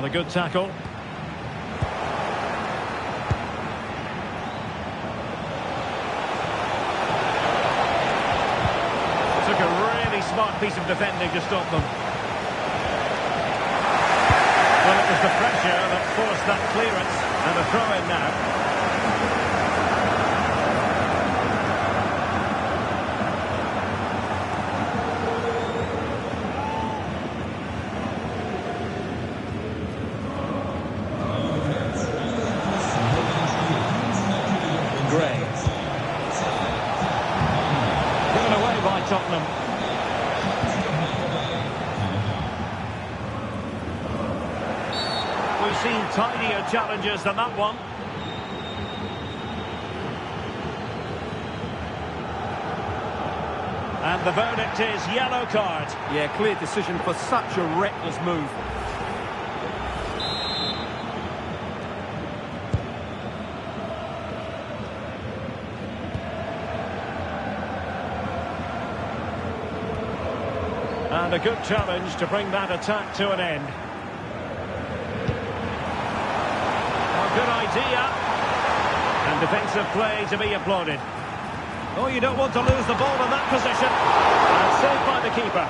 And a good tackle. Took a really smart piece of defending to stop them. Well, it was the pressure that forced that clearance, and a throw-in now. Given away by Tottenham. We've seen tidier challenges than that one. And the verdict is yellow card. Yeah, clear decision for such a reckless move. And a good challenge to bring that attack to an end. A good idea. And defensive play to be applauded. Oh, you don't want to lose the ball in that position. And saved by the keeper.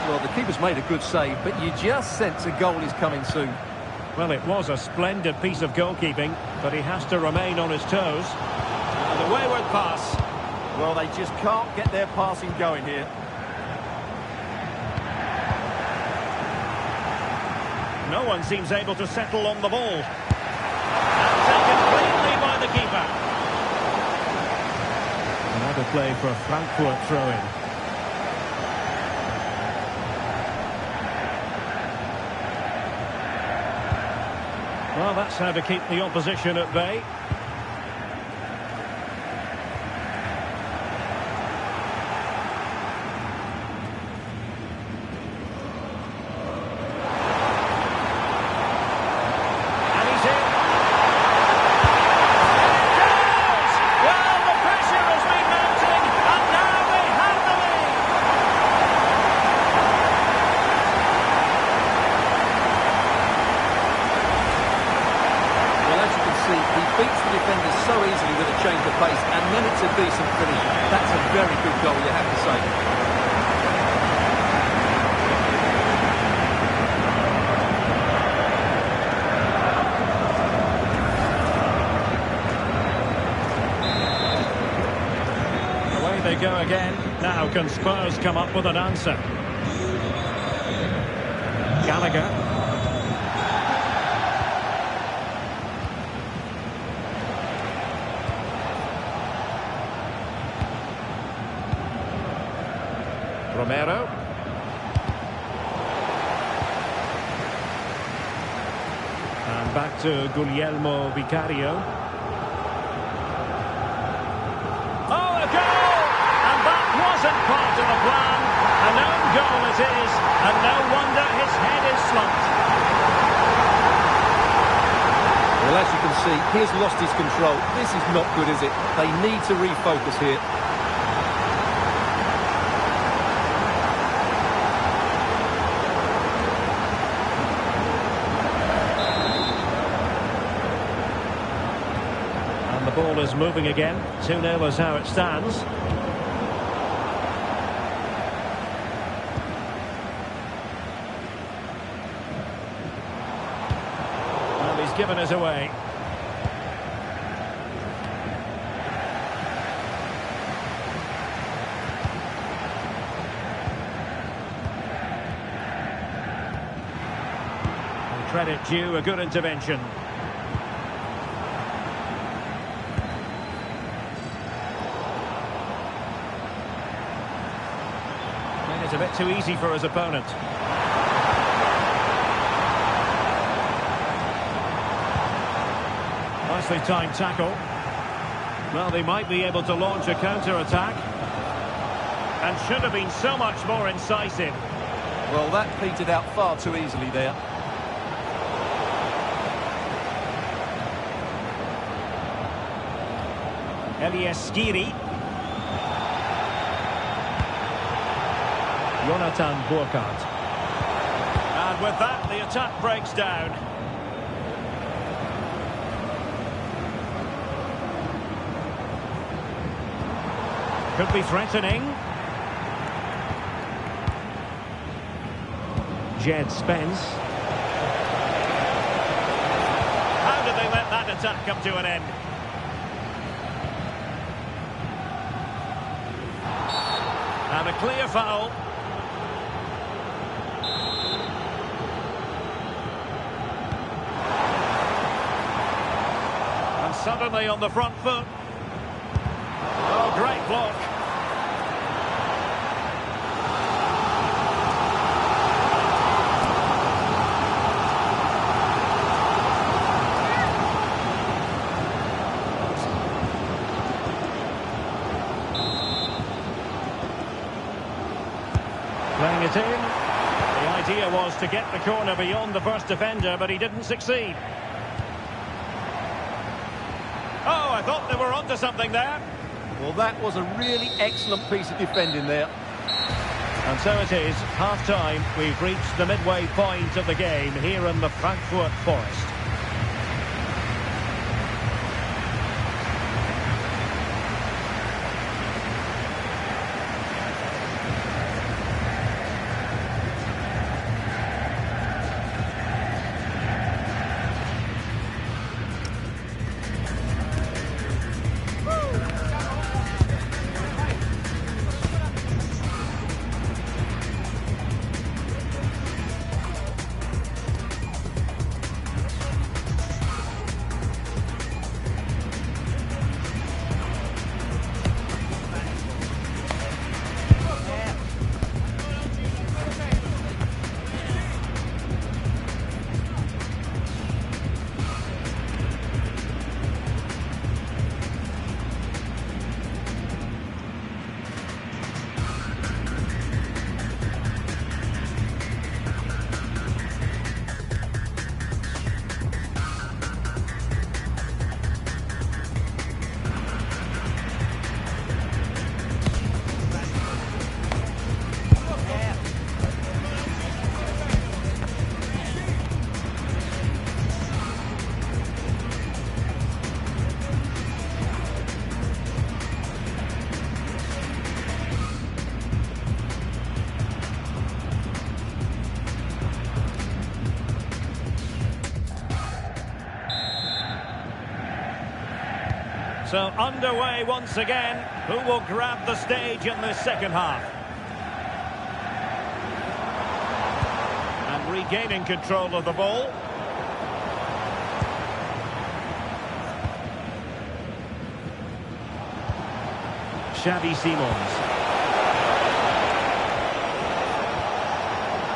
Well, the keeper's made a good save, but you just sense a goal is coming soon. Well, it was a splendid piece of goalkeeping, but he has to remain on his toes. And a wayward pass. Well, they just can't get their passing going here. No one seems able to settle on the ball. And taken cleanly by the keeper. Another play for Frankfurt throw-in. Well, that's how to keep the opposition at bay. He beats the defenders so easily with a change of pace, and then it's a decent finish. That's a very good goal, you have to say. Away they go again. Now can Spurs come up with an answer? Gallagher. Romero. And back to Guglielmo Vicario. Oh, a goal! And that wasn't part of the plan. An own goal it is, and no wonder his head is slumped. Well, as you can see, he has lost his control. This is not good, is it? They need to refocus here. The ball is moving again. 2-0 is how it stands. Well, he's given us away. Credit due, a good intervention. It's a bit too easy for his opponent. Nicely timed tackle. Well, they might be able to launch a counter-attack. And should have been so much more incisive. Well, that petered out far too easily there. Jonathan Burkhardt. And with that, the attack breaks down. Could be threatening. Jed Spence. How did they let that attack come to an end? And a clear foul. And suddenly on the front foot. Oh, great block. Playing it in. The idea was to get the corner beyond the first defender, but he didn't succeed. Oh, I thought they were onto something there. Well, that was a really excellent piece of defending there. And so it is, half-time. We've reached the midway point of the game here in the Frankfurt Forest. So underway once again. Who will grab the stage in this second half? And regaining control of the ball. Xavi Simons.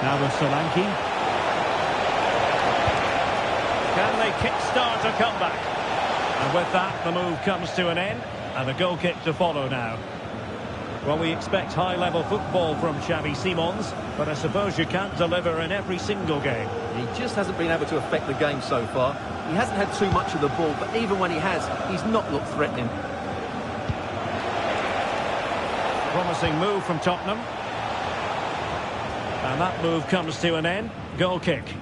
Now with Solanke. Can they kickstart a comeback? And with that, the move comes to an end, and a goal kick to follow now. Well, we expect high-level football from Xavi Simons, but I suppose you can't deliver in every single game. He just hasn't been able to affect the game so far. He hasn't had too much of the ball, but even when he has, he's not looked threatening. Promising move from Tottenham. And that move comes to an end. Goal kick.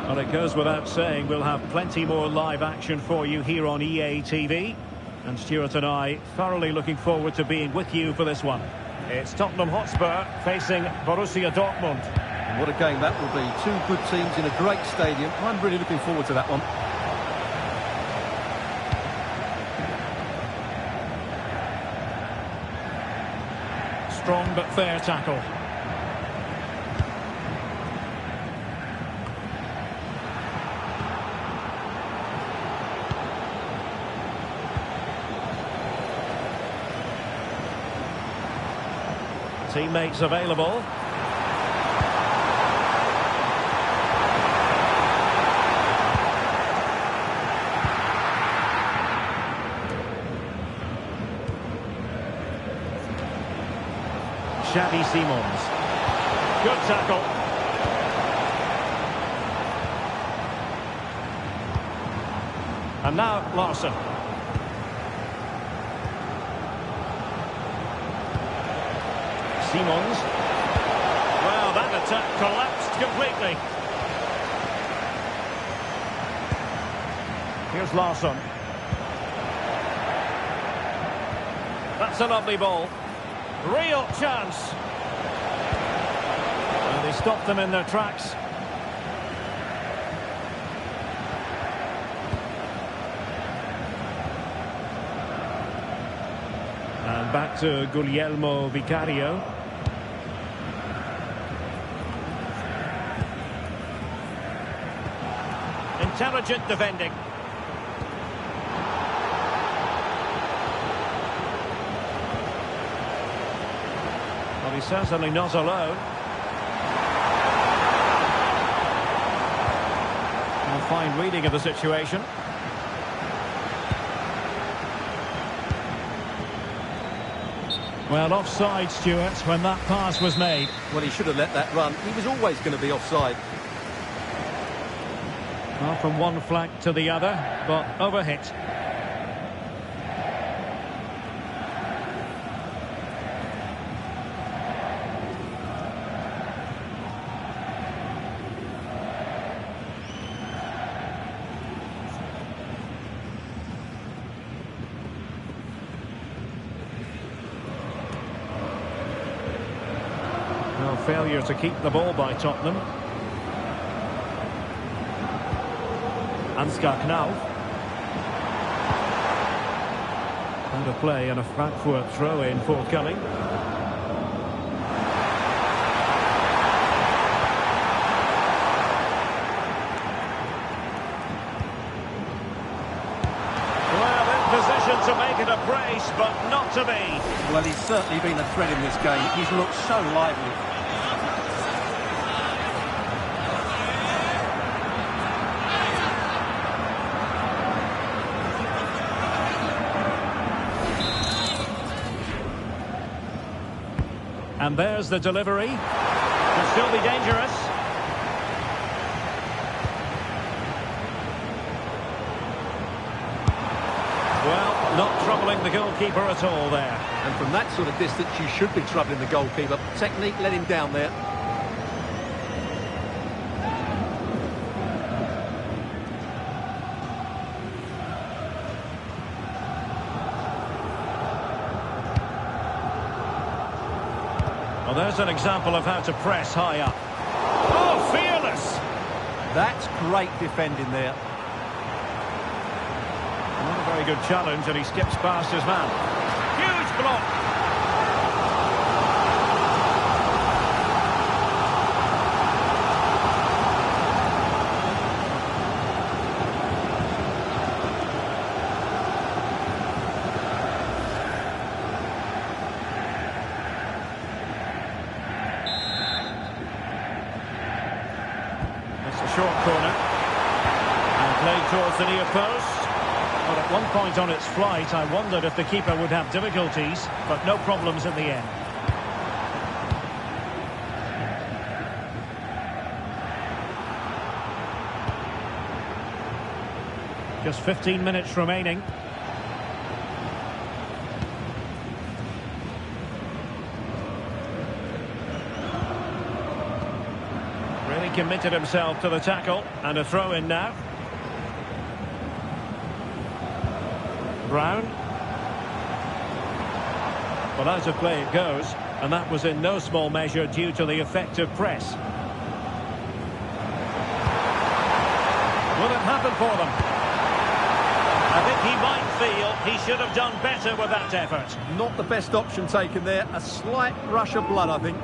Well, it goes without saying, we'll have plenty more live action for you here on EA TV. And Stuart and I thoroughly looking forward to being with you for this one. It's Tottenham Hotspur facing Borussia Dortmund. And what a game that will be. Two good teams in a great stadium. I'm really looking forward to that one. Strong but fair tackle. Teammates available. Xavi Simons. Good tackle. And now Larson. Simons. Well, that attack collapsed completely. Here's Larsson. That's a lovely ball. Real chance. And they stopped them in their tracks. And back to Guglielmo Vicario. Intelligent defending. Well, he's certainly not alone. A fine reading of the situation. Well, offside, Stuart, when that pass was made. Well, he should have let that run. He was always going to be offside. Well, from one flank to the other, but overhit. No failure to keep the ball by Tottenham. Ansgar Knauf. And a play and a Frankfurt throw-in forthcoming. Well, in position to make it a brace, but not to be. Well, he's certainly been a threat in this game. He's looked so lively. And there's the delivery. Can still be dangerous. Well, not troubling the goalkeeper at all there. And from that sort of distance, you should be troubling the goalkeeper. Technique let him down there. Well, there's an example of how to press high up. Oh, fearless! That's great defending there. Not a very good challenge, and he skips past his man. Huge block! Short corner and played towards the near post. But at one point on its flight I wondered if the keeper would have difficulties, but no problems in the end. Just 15 minutes remaining. Committed himself to the tackle, and a throw in now. Brown. Well, out of play it goes, and that was in no small measure due to the effective press. Will it happen for them? I think he might feel he should have done better with that effort. Not the best option taken there. A slight rush of blood, I think.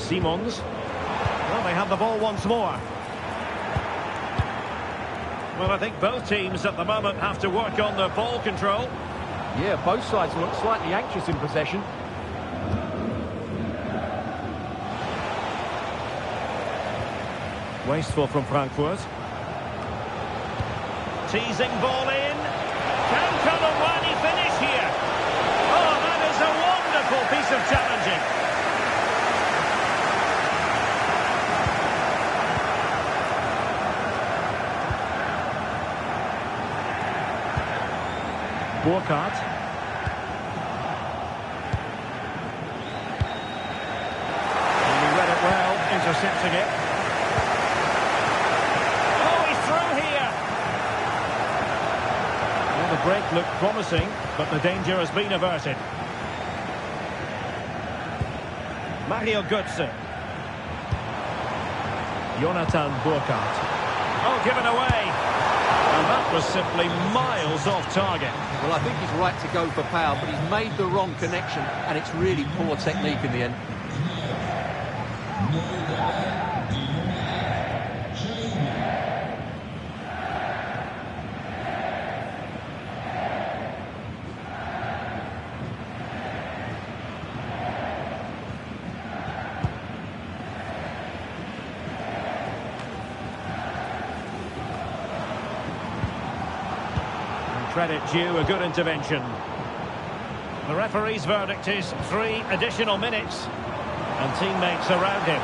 Simons. Well, they have the ball once more. Well, I think both teams at the moment have to work on their ball control. Yeah, both sides look slightly anxious in possession. Wasteful from Frankfurt. Teasing ball in. Colomwani finish here. Oh, that is a wonderful piece of challenging. Burkhardt. And he read it well, intercepting it. Oh, he's through here. Well, the break looked promising, but the danger has been averted. Mario Götze. Jonathan Burkhardt. Oh, given away. And that was simply miles off target. Well, I think he's right to go for power, but he's made the wrong connection, and it's really poor technique in the end. Credit due, a good intervention. The referee's verdict is 3 additional minutes, and teammates around him.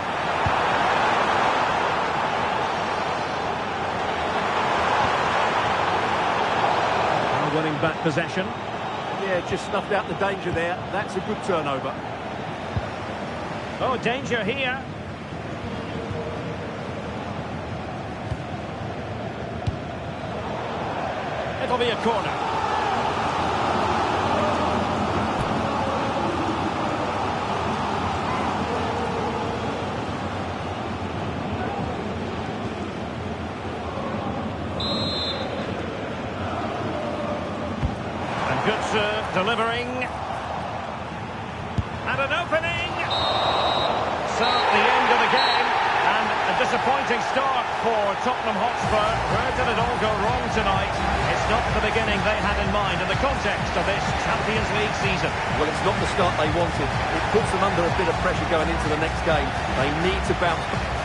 Now winning back possession. Yeah, just snuffed out the danger there. That's a good turnover. Oh, danger here. It'll be a corner. And Götze delivering. And an opening. So, the end of the game. And a disappointing start for Tottenham Hotspur. Where did it all go wrong tonight? It's not the beginning they had in mind in the context of this Champions League season. Well, it's not the start they wanted. It puts them under a bit of pressure going into the next game. They need to bounce back.